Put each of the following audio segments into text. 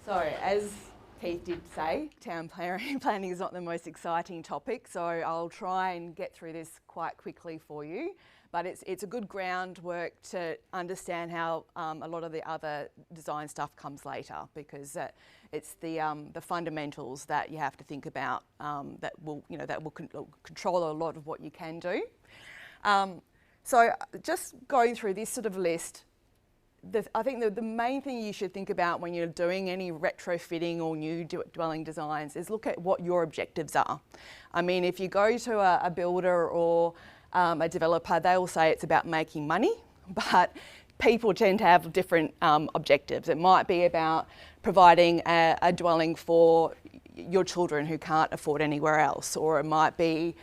So, as Keith did say, town planning is not the most exciting topic, so I'll try and get through this quite quickly for you. But it's a good groundwork to understand how a lot of the other design stuff comes later, because it's the fundamentals that you have to think about that will control a lot of what you can do. So just going through this sort of list, I think the main thing you should think about when you're doing any retrofitting or new dwelling designs is look at what your objectives are. I mean, if you go to a builder or a developer, they will say it's about making money, but people tend to have different objectives. It might be about providing a dwelling for your children who can't afford anywhere else, or it might be,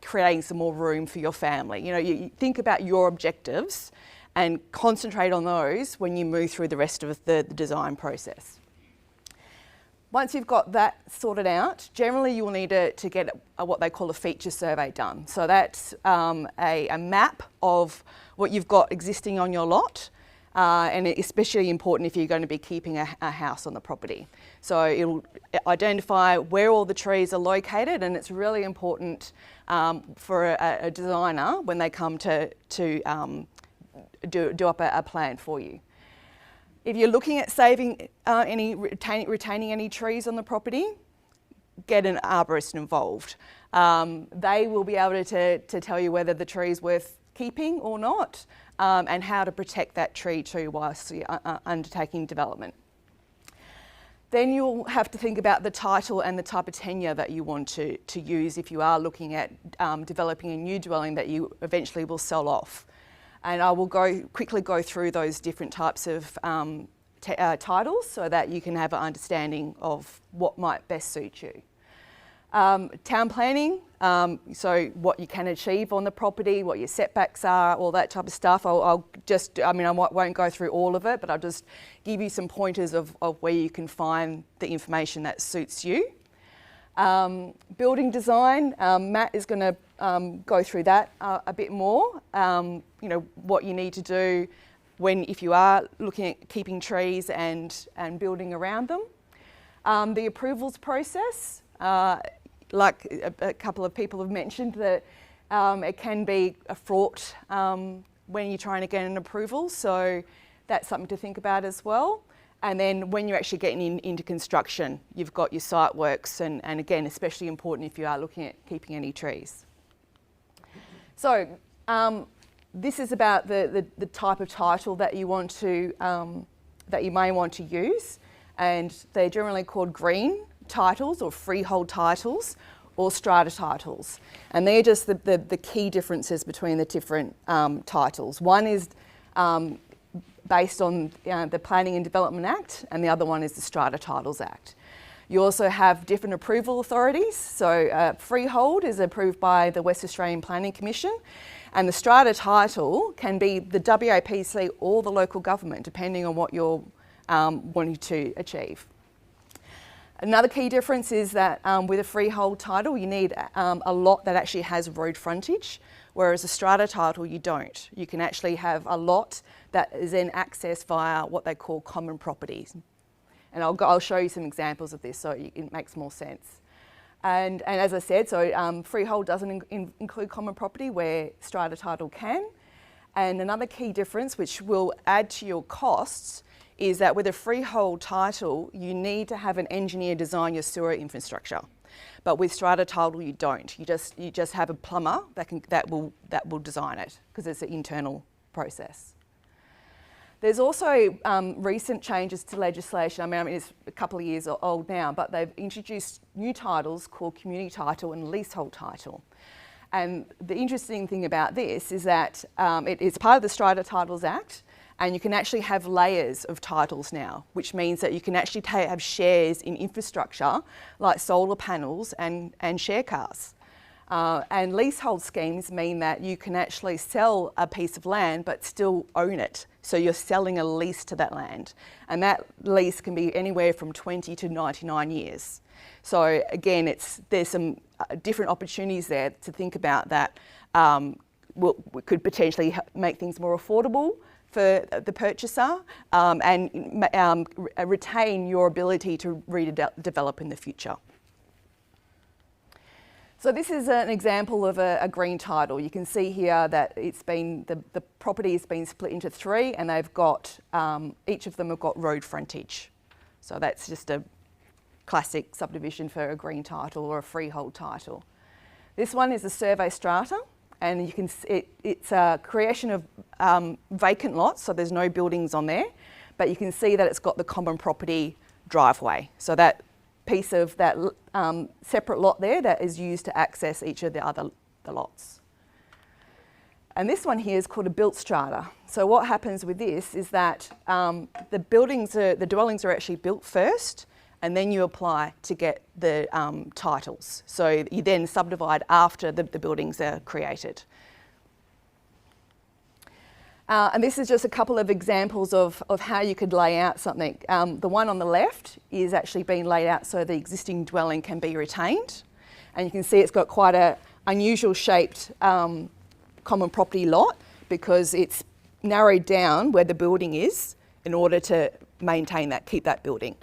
creating some more room for your family. You think about your objectives and concentrate on those when you move through the rest of the design process. Once you've got that sorted out, generally you will need to get what they call a feature survey done. So that's a map of what you've got existing on your lot, and it's especially important if you're going to be keeping a house on the property. So it'll identify where all the trees are located, and it's really important for a designer when they come to do up a plan for you. If you're looking at saving retaining any trees on the property, get an arborist involved. They will be able to tell you whether the tree is worth keeping or not, and how to protect that tree too whilst you're undertaking development. Then you'll have to think about the title and the type of tenure that you want to use if you are looking at developing a new dwelling that you eventually will sell off. And I will quickly go through those different types of titles so that you can have an understanding of what might best suit you. Town planning, so what you can achieve on the property, what your setbacks are, all that type of stuff. I won't go through all of it, but I'll just give you some pointers of where you can find the information that suits you. Building design, Matt is going to go through that a bit more. What you need to do if you are looking at keeping trees and building around them. The approvals process, like a couple of people have mentioned, that it can be a fraught when you're trying to get an approval, so that's something to think about as well. And then when you're actually getting into construction, you've got your site works, and again, especially important if you are looking at keeping any trees. So this is about the type of title that you want to, that you may want to use, and they're generally called green titles or freehold titles or strata titles. And they're just the key differences between the different titles. One is based on the Planning and Development Act, and the other one is the Strata Titles Act. You also have different approval authorities. So freehold is approved by the West Australian Planning Commission, and the strata title can be the WAPC or the local government, depending on what you're wanting to achieve. Another key difference is that with a freehold title, you need a lot that actually has road frontage, whereas a strata title, you don't. You can actually have a lot that is then accessed via what they call common properties. And I'll show you some examples of this so it makes more sense. And as I said, so freehold doesn't include common property where strata title can. And another key difference, which will add to your costs, is that with a freehold title, you need to have an engineer design your sewer infrastructure. But with strata title, you don't. You just have a plumber that will design it, because it's an internal process. There's also recent changes to legislation. I mean, it's a couple of years old now, but they've introduced new titles called community title and leasehold title. And the interesting thing about this is that it is part of the Strata Titles Act, and you can actually have layers of titles now, which means that you can actually have shares in infrastructure like solar panels and share cars. And leasehold schemes mean that you can actually sell a piece of land but still own it. So you're selling a lease to that land. And that lease can be anywhere from 20 to 99 years. So again, there's some different opportunities there to think about that could potentially make things more affordable for the purchaser and retain your ability to redevelop in the future. So this is an example of a green title. You can see here that it's been, the property has been split into 3, and they've got, each of them have got road frontage. So that's just a classic subdivision for a green title or a freehold title. This one is a survey strata, and you can see it's a creation of vacant lots, so there's no buildings on there, but you can see that it's got the common property driveway. So that piece of that separate lot there that is used to access each of the lots. And this one here is called a built strata. So what happens with this is that the dwellings are actually built first, and then you apply to get the titles. So you then subdivide after the buildings are created. And this is just a couple of examples of how you could lay out something. The one on the left is actually being laid out so the existing dwelling can be retained. And you can see it's got quite an unusual shaped common property lot, because it's narrowed down where the building is in order to maintain that, keep that building.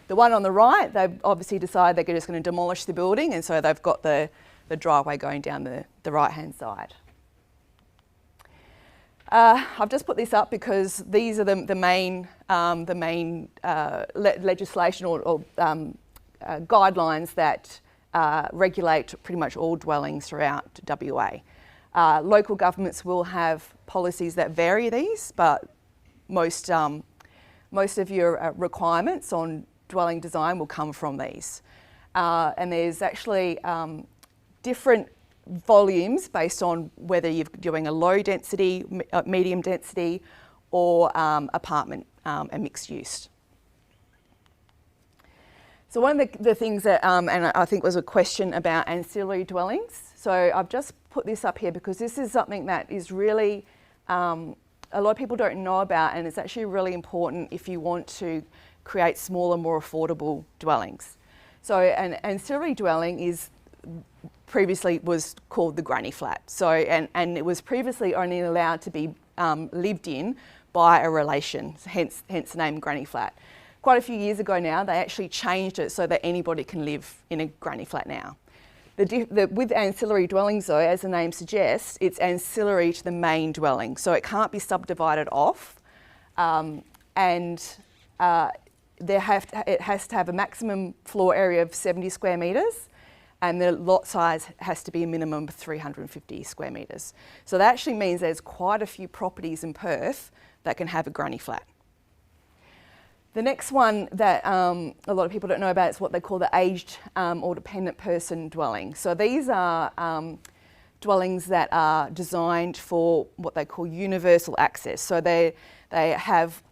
The one on the right, they've obviously decided they're just going to demolish the building, and so they've got the driveway going down the right-hand side. I've just put this up because these are the main legislation or guidelines that regulate pretty much all dwellings throughout WA. Local governments will have policies that vary these, but most of your requirements on dwelling design will come from these. And there's actually different volumes based on whether you're doing a low density, medium density, or apartment and mixed use. So one of the things that, and I think was a question about ancillary dwellings. So I've just put this up here because this is something that is really, a lot of people don't know about, and it's actually really important if you want to create smaller, more affordable dwellings. So an ancillary dwelling is previously was called the granny flat. So, and it was previously only allowed to be lived in by a relation, hence the name granny flat. Quite a few years ago now, they actually changed it so that anybody can live in a granny flat now. With ancillary dwellings though, as the name suggests, it's ancillary to the main dwelling. So it can't be subdivided off, it has to have a maximum floor area of 70 square metres, and the lot size has to be a minimum of 350 square metres. So that actually means there's quite a few properties in Perth that can have a granny flat. The next one that a lot of people don't know about is what they call the aged or dependent person dwelling. So these are dwellings that are designed for what they call universal access. So they have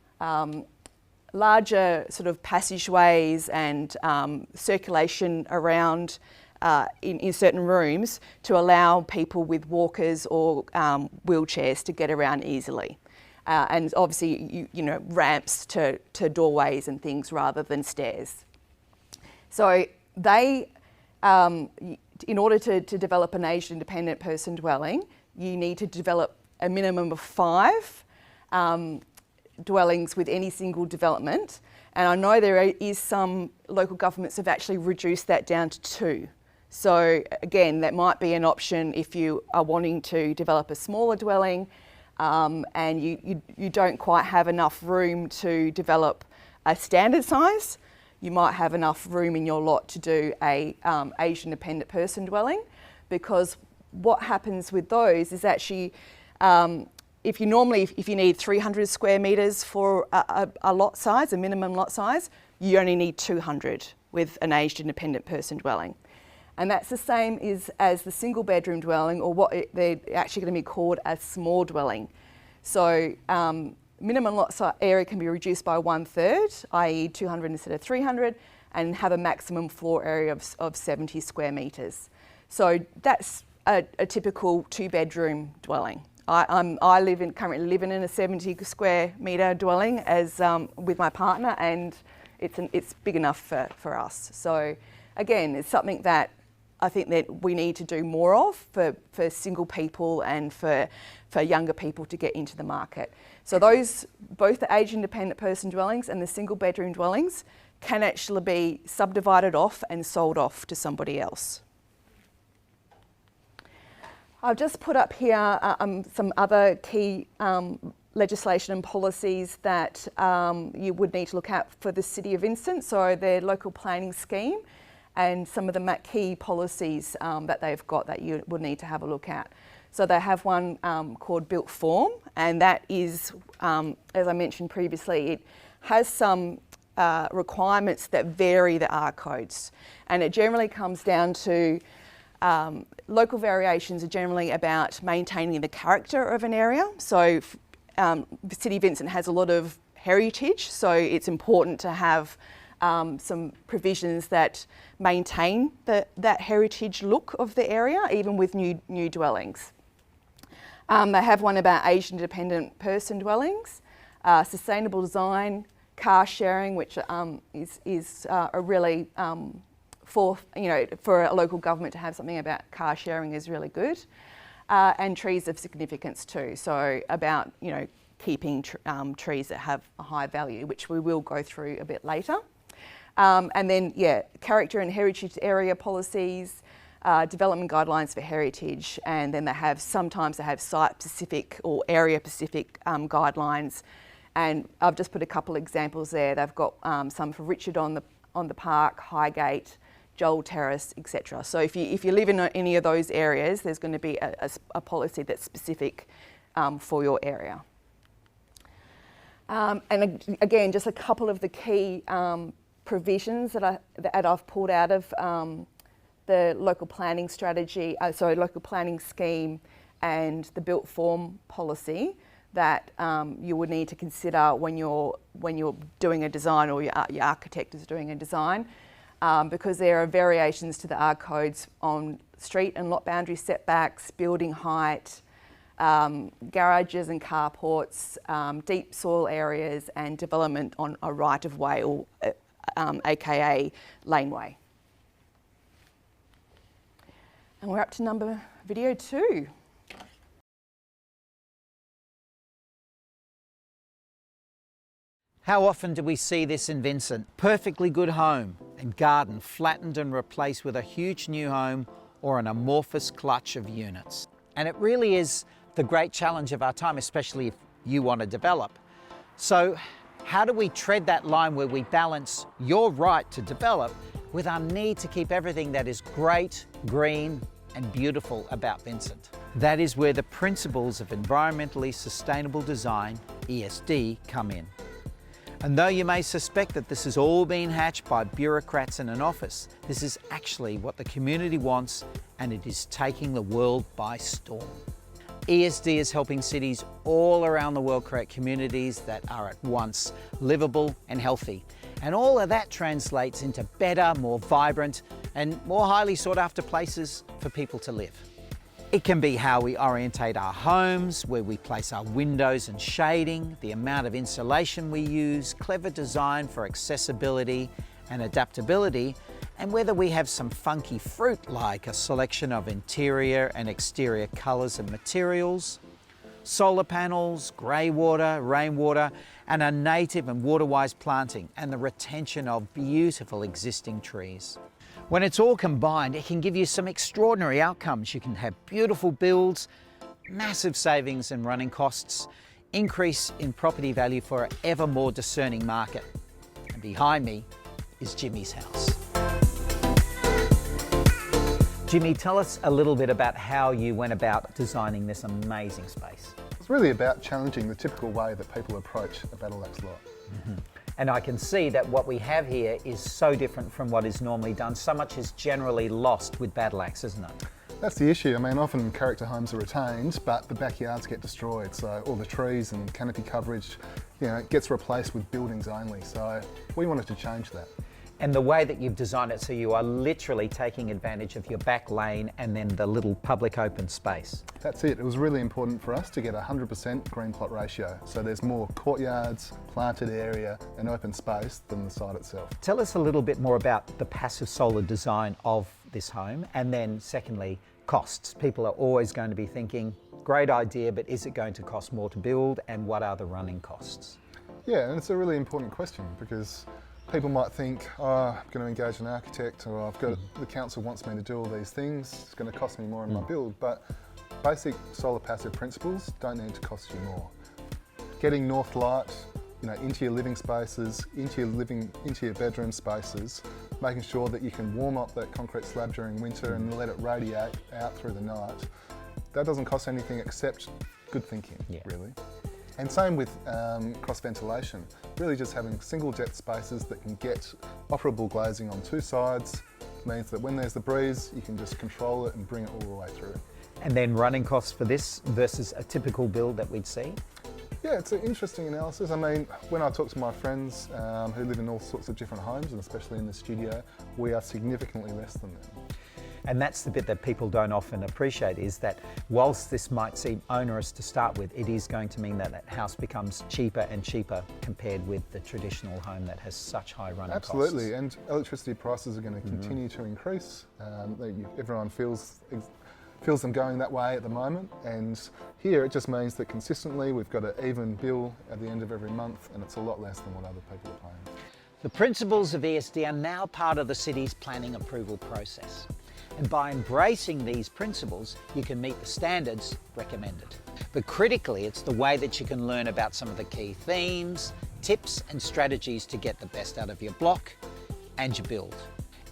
larger sort of passageways and circulation around in certain rooms to allow people with walkers or wheelchairs to get around easily. And obviously, you know, ramps to doorways and things rather than stairs. So they, in order to develop an aged independent person dwelling, you need to develop a minimum of 5 dwellings with any single development. And I know there is some local governments have actually reduced that down to 2. So again, that might be an option if you are wanting to develop a smaller dwelling and you don't quite have enough room to develop a standard size. You might have enough room in your lot to do a aged independent person dwelling, because what happens with those is actually if you need 300 square metres for a lot size, a minimum lot size, you only need 200 with an aged independent person dwelling. And that's the same as the single bedroom dwelling, or what they're actually going to be called a small dwelling. So minimum lot area can be reduced by 1/3, i.e. 200 instead of 300, and have a maximum floor area of 70 square metres. So that's a typical 2-bedroom dwelling. I currently live in a 70 square metre dwelling as with my partner, and it's big enough for us. So again, it's something that I think that we need to do more of for single people and for younger people to get into the market. So those, both the age independent person dwellings and the single bedroom dwellings can actually be subdivided off and sold off to somebody else. I've just put up here some other key legislation and policies that you would need to look at for the City of Vincent, so their local planning scheme and some of the key policies that they've got that you would need to have a look at. So they have one called Built Form, and that is, as I mentioned previously, it has some requirements that vary the R codes, and it generally comes down to local variations are generally about maintaining the character of an area. So the City of Vincent has a lot of heritage, so it's important to have some provisions that maintain that heritage look of the area, even with new dwellings. They have one about age independent person dwellings, sustainable design, car sharing, which is a really for a local government to have something about car sharing is really good, and trees of significance too. So about keeping trees that have a high value, which we will go through a bit later. And then character and heritage area policies, development guidelines for heritage, and then sometimes they have site-specific or area-specific guidelines. And I've just put a couple examples there. They've got some for Richard on the Park, Highgate, Joel Terrace, etc. So if you live in any of those areas, there's going to be a policy that's specific for your area. And again, just a couple of the key provisions that I've pulled out of the local planning strategy, local planning scheme, and the Built Form policy that you would need to consider when you're doing a design, or your architect is doing a design, because there are variations to the R codes on street and lot boundary setbacks, building height, garages and carports, deep soil areas, and development on a right of way, or aka laneway. And we're up to video 2. How often do we see this in Vincent? Perfectly good home and garden flattened and replaced with a huge new home or an amorphous clutch of units. And it really is the great challenge of our time, especially if you want to develop. So how do we tread that line where we balance your right to develop with our need to keep everything that is great, green, and beautiful about Vincent? That is where the principles of environmentally sustainable design, ESD, come in. And though you may suspect that this has all been hatched by bureaucrats in an office, this is actually what the community wants, and it is taking the world by storm. ESD is helping cities all around the world create communities that are at once livable and healthy. And all of that translates into better, more vibrant, and more highly sought after places for people to live. It can be how we orientate our homes, where we place our windows and shading, the amount of insulation we use, clever design for accessibility and adaptability, and whether we have some funky fruit like a selection of interior and exterior colours and materials, solar panels, grey water, rainwater, and a native and water-wise planting, and the retention of beautiful existing trees. When it's all combined, it can give you some extraordinary outcomes. You can have beautiful builds, massive savings in running costs, increase in property value for an ever more discerning market. And behind me is Jimmy's house. Jimmy, tell us a little bit about how you went about designing this amazing space. It's really about challenging the typical way that people approach a battle axe lot. Mm-hmm. And I can see that what we have here is so different from what is normally done. So much is generally lost with battle axe, isn't it? That's the issue. I mean, often character homes are retained, but the backyards get destroyed. So all the trees and canopy coverage, gets replaced with buildings only. So we wanted to change that. And the way that you've designed it, so you are literally taking advantage of your back lane and then the little public open space. That's it. It was really important for us to get 100% green plot ratio. So there's more courtyards, planted area and open space than the site itself. Tell us a little bit more about the passive solar design of this home? And then secondly, costs. People are always going to be thinking, great idea, but is it going to cost more to build, and what are the running costs? Yeah, and it's a really important question because people might think, oh, I'm going to engage an architect, or I've got the council wants me to do all these things, it's going to cost me more in my build, but basic solar passive principles don't need to cost you more. Getting north light, into your living spaces, into your bedroom spaces, making sure that you can warm up that concrete slab during winter and let it radiate out through the night. That doesn't cost anything except good thinking, really. And same with cross ventilation. Really just having single jet spaces that can get operable glazing on two sides means that when there's the breeze, you can just control it and bring it all the way through. And then running costs for this versus a typical build that we'd see? Yeah, it's an interesting analysis. I mean, when I talk to my friends who live in all sorts of different homes, and especially in the studio, we are significantly less than them. And that's the bit that people don't often appreciate, is that whilst this might seem onerous to start with, it is going to mean that that house becomes cheaper and cheaper compared with the traditional home that has such high running costs. Absolutely, and electricity prices are going to continue to increase. Everyone feels them going that way at the moment, and here it just means that consistently we've got an even bill at the end of every month, and it's a lot less than what other people are paying. The principles of ESD are now part of the city's planning approval process. And by embracing these principles, you can meet the standards recommended. But critically, it's the way that you can learn about some of the key themes, tips and strategies to get the best out of your block and your build.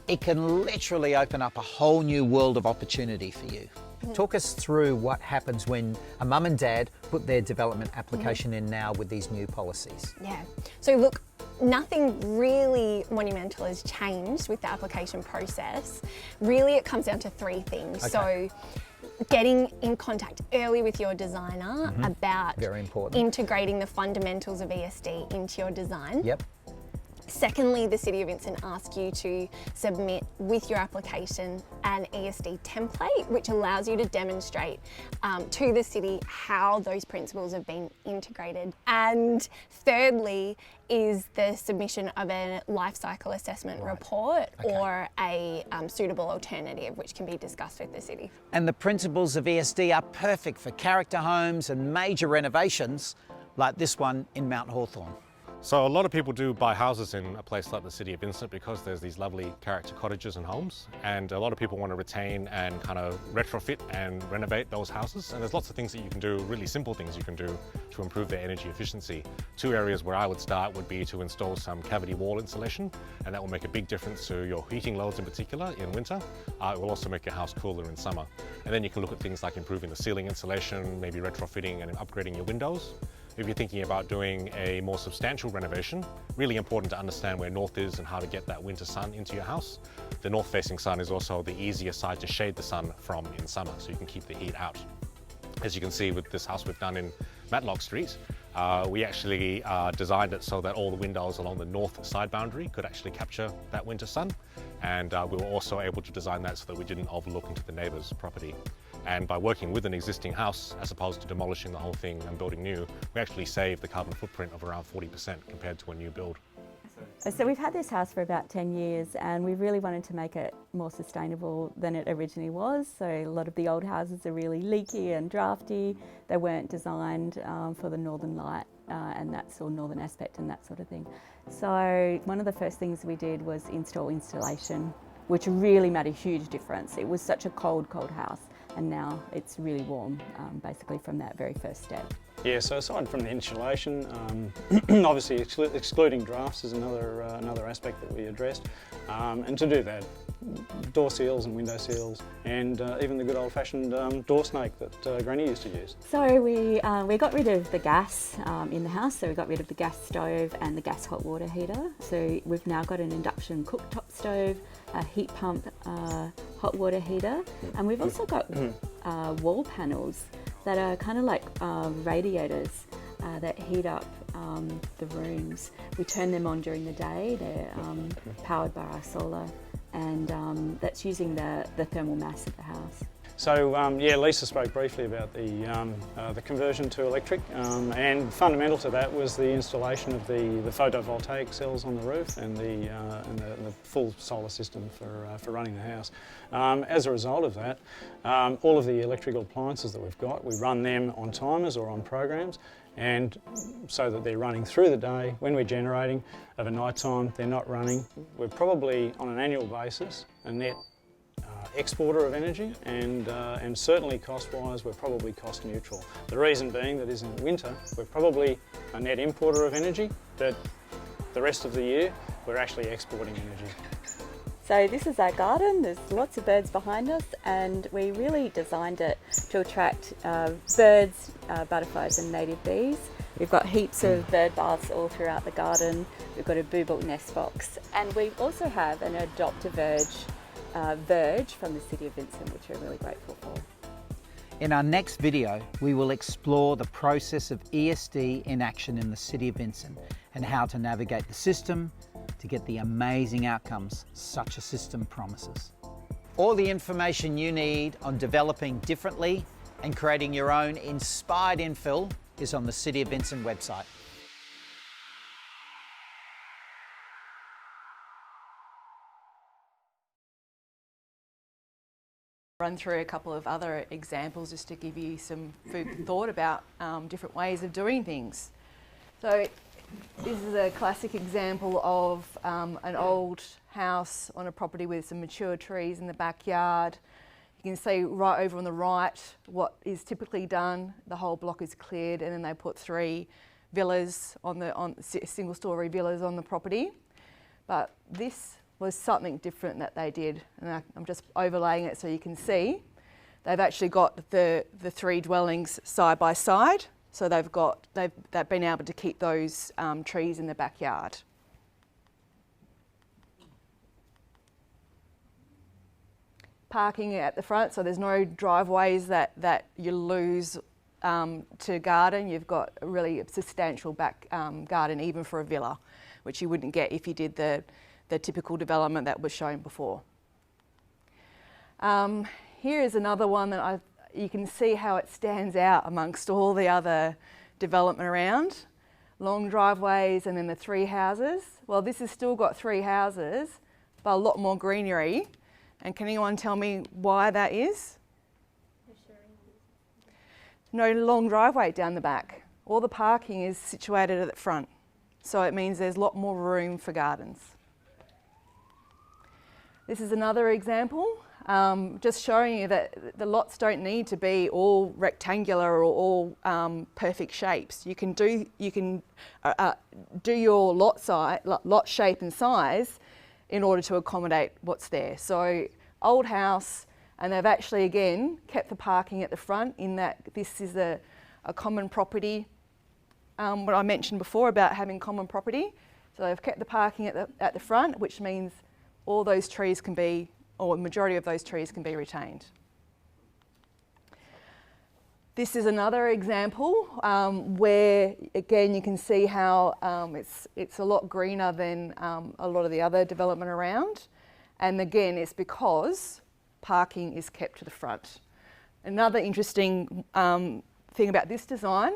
It can literally open up a whole new world of opportunity for you. Talk us through what happens when a mum and dad put their development application in now with these new policies. Yeah, so look, nothing really monumental has changed with the application process. Really, it comes down to three things. Okay. So getting in contact early with your designer about Very important. integrating the fundamentals of ESD into your design. Yep. Secondly, the City of Vincent asks you to submit with your application an ESD template, which allows you to demonstrate to the city how those principles have been integrated. And thirdly is the submission of a life cycle assessment report or a suitable alternative, which can be discussed with the city. And the principles of ESD are perfect for character homes and major renovations like this one in Mount Hawthorn. So a lot of people do buy houses in a place like the City of Vincent because there's these lovely character cottages and homes, and a lot of people want to retain and kind of retrofit and renovate those houses. And there's lots of things that you can do, really simple things you can do to improve their energy efficiency. Two areas where I would start would be to install some cavity wall insulation, and that will make a big difference to your heating loads in particular in winter. It will also make your house cooler in summer. And then you can look at things like improving the ceiling insulation, maybe retrofitting and upgrading your windows. If you're thinking about doing a more substantial renovation, really important to understand where north is and how to get that winter sun into your house. The north-facing sun is also the easier side to shade the sun from in summer, so you can keep the heat out. As you can see with this house we've done in Matlock Street, we actually designed it so that all the windows along the north side boundary could actually capture that winter sun. And we were also able to design that so that we didn't overlook into the neighbour's property. And by working with an existing house, as opposed to demolishing the whole thing and building new, we actually saved the carbon footprint of around 40% compared to a new build. So we've had this house for about 10 years and we really wanted to make it more sustainable than it originally was. So a lot of the old houses are really leaky and drafty. They weren't designed for the northern light and northern aspect and that sort of thing. So one of the first things we did was install insulation, which really made a huge difference. It was such a cold house, and now it's really warm, basically from that very first step. Yeah, so aside from the insulation, obviously excluding drafts is another aspect that we addressed. And to do that, door seals and window seals, and even the good old-fashioned door snake that Granny used to use. So we got rid of the gas in the house, so we got rid of the gas stove and the gas hot water heater. So we've now got an induction cooktop stove, a heat pump hot water heater, and we've also got wall panels that are kind of like radiators that heat up the rooms. We turn them on during the day. They're powered by our solar, and that's using the thermal mass of the house. So yeah, Lisa spoke briefly about the conversion to electric, and fundamental to that was the installation of the photovoltaic cells on the roof and the full solar system for running the house. As a result of that, all of the electrical appliances that we've got, we run them on timers or on programs, and so that they're running through the day. When we're generating, over night time they're not running. We're probably on an annual basis a net exporter of energy, and certainly cost-wise we're probably cost neutral. The reason being that is in the winter we're probably a net importer of energy, but the rest of the year we're actually exporting energy. So this is our garden. There's lots of birds behind us, and we really designed it to attract birds, butterflies and native bees. We've got heaps of bird baths all throughout the garden. We've got a booble nest box, and we also have an adopt-a-verge verge from the City of Vincent, which we're really grateful for. In our next video, we will explore the process of ESD in action in the City of Vincent and how to navigate the system to get the amazing outcomes such a system promises. All the information you need on developing differently and creating your own inspired infill is on the City of Vincent website. Run through a couple of other examples just to give you some food for thought about different ways of doing things. So this is a classic example of an old house on a property with some mature trees in the backyard. You can see right over on the right what is typically done. The whole block is cleared, and then they put 3 villas on single-storey villas on the property. But this was something different that they did, and I'm just overlaying it so you can see. They've actually got the 3 dwellings side by side, so they've been able to keep those trees in the backyard. Parking at the front, so there's no driveways that you lose to garden. You've got a really substantial back garden, even for a villa, which you wouldn't get if you did the typical development that was shown before. Here is another one that you can see how it stands out amongst all the other development around. Long driveways and then the 3 houses. Well, this has still got 3 houses, but a lot more greenery. And can anyone tell me why that is? No long driveway down the back. All the parking is situated at the front. So it means there's a lot more room for gardens. This is another example, just showing you that the lots don't need to be all rectangular or all perfect shapes. You can do your lot shape and size in order to accommodate what's there. So old house, and they've actually again kept the parking at the front in that this is a common property. What I mentioned before about having common property. So they've kept the parking at the front, which means all those trees can be, or the majority of those trees can be retained. This is another example where, again, you can see how it's a lot greener than a lot of the other development around. And again, it's because parking is kept to the front. Another interesting thing about this design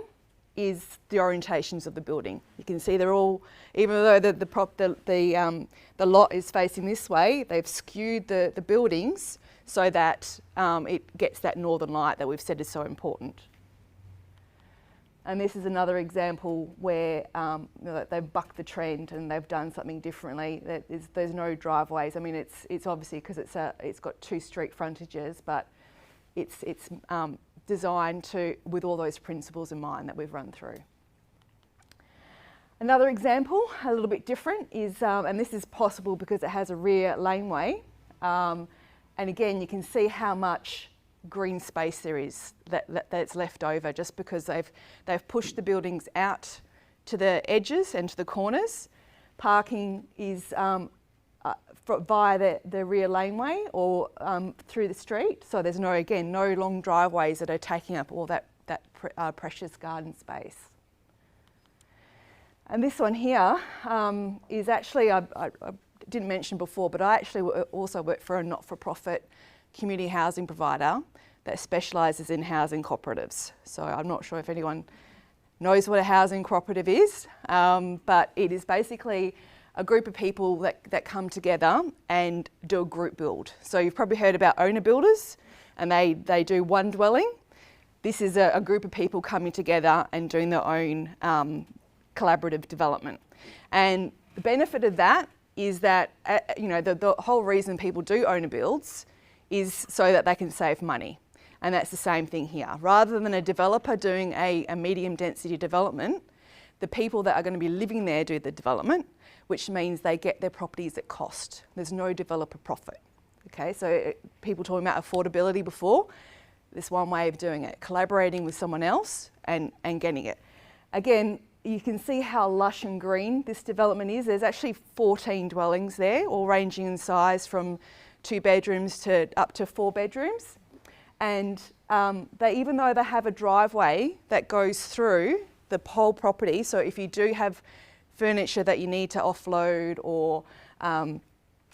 is the orientations of the building. You can see they're all, even though the lot is facing this way, they've skewed the buildings so that it gets that northern light that we've said is so important. And this is another example where they've bucked the trend and they've done something differently. There's no driveways. I mean, it's obviously because it's got 2 street frontages, but it's designed with all those principles in mind that we've run through. Another example, a little bit different, is, and this is possible because it has a rear laneway, and again you can see how much green space there is that's left over just because they've pushed the buildings out to the edges and to the corners. Parking is via the rear laneway or through the street, so there's no long driveways that are taking up all that precious garden space. And this one here is actually, I didn't mention before, but I actually also work for a not-for-profit community housing provider that specialises in housing cooperatives. So I'm not sure if anyone knows what a housing cooperative is, but it is basically a group of people that come together and do a group build. So you've probably heard about owner builders, and they do one dwelling. This is a group of people coming together and doing their own collaborative development. And the benefit of that is that the whole reason people do owner builds is so that they can save money. And that's the same thing here. Rather than a developer doing a medium density development, the people that are going to be living there do the development, which means they get their properties at cost. There's no developer profit. Okay, so people talking about affordability before, there's one way of doing it, collaborating with someone else and getting it. Again, you can see how lush and green this development is. There's actually 14 dwellings there, all ranging in size from 2 bedrooms to up to 4 bedrooms. And even though they have a driveway that goes through the whole property, so if you do have furniture that you need to offload or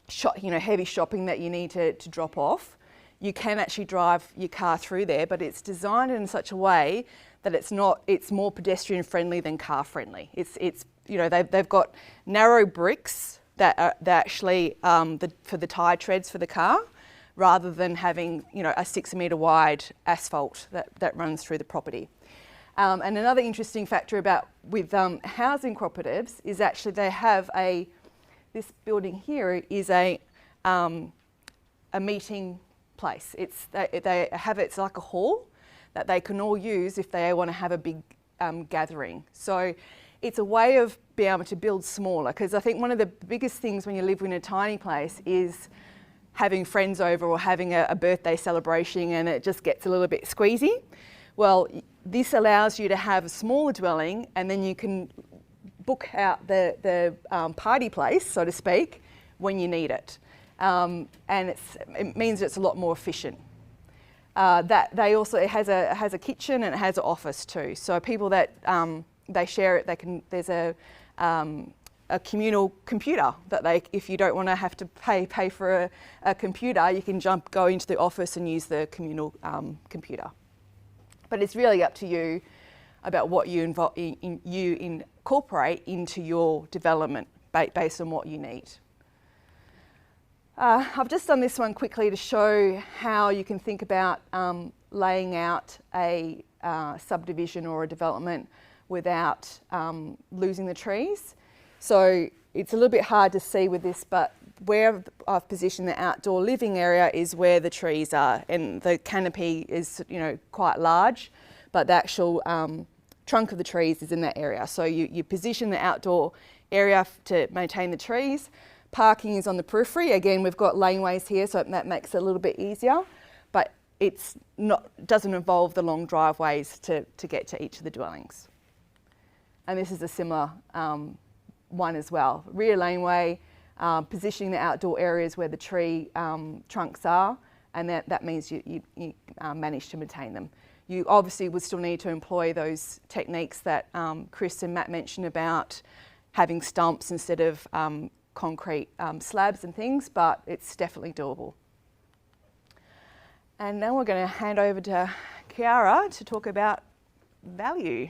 heavy shopping that you need to drop off, you can actually drive your car through there, but it's designed in such a way that it's more pedestrian friendly than car friendly. They've got narrow bricks that are actually for the tyre treads for the car, rather than having a 6 metre wide asphalt that runs through the property. And another interesting factor with housing cooperatives is actually they have this building here is a meeting place. It's like a hall that they can all use if they want to have a big gathering. So it's a way of being able to build smaller, because I think one of the biggest things when you live in a tiny place is having friends over or having a birthday celebration, and it just gets a little bit squeezy. Well, this allows you to have a smaller dwelling, and then you can book out the party place, so to speak, when you need it. And it means it's a lot more efficient. It has a kitchen and it has an office too. So people that they share it, there's a communal computer that if you don't want to have to pay for a computer, you can go into the office and use the communal computer. But it's really up to you about what you incorporate into your development based on what you need. I've just done this one quickly to show how you can think about laying out a subdivision or a development without losing the trees. So it's a little bit hard to see with this, but where I've positioned the outdoor living area is where the trees are, and the canopy is quite large, but the actual trunk of the trees is in that area. So you position the outdoor area to maintain the trees. Parking is on the periphery. Again, we've got laneways here, so that makes it a little bit easier, but doesn't involve the long driveways to get to each of the dwellings. And this is a similar one as well. Rear laneway, positioning the outdoor areas where the tree trunks are, and that means you manage to maintain them. You obviously would still need to employ those techniques that Chris and Matt mentioned about having stumps instead of concrete slabs and things, but it's definitely doable. And now we're going to hand over to Chiara to talk about value.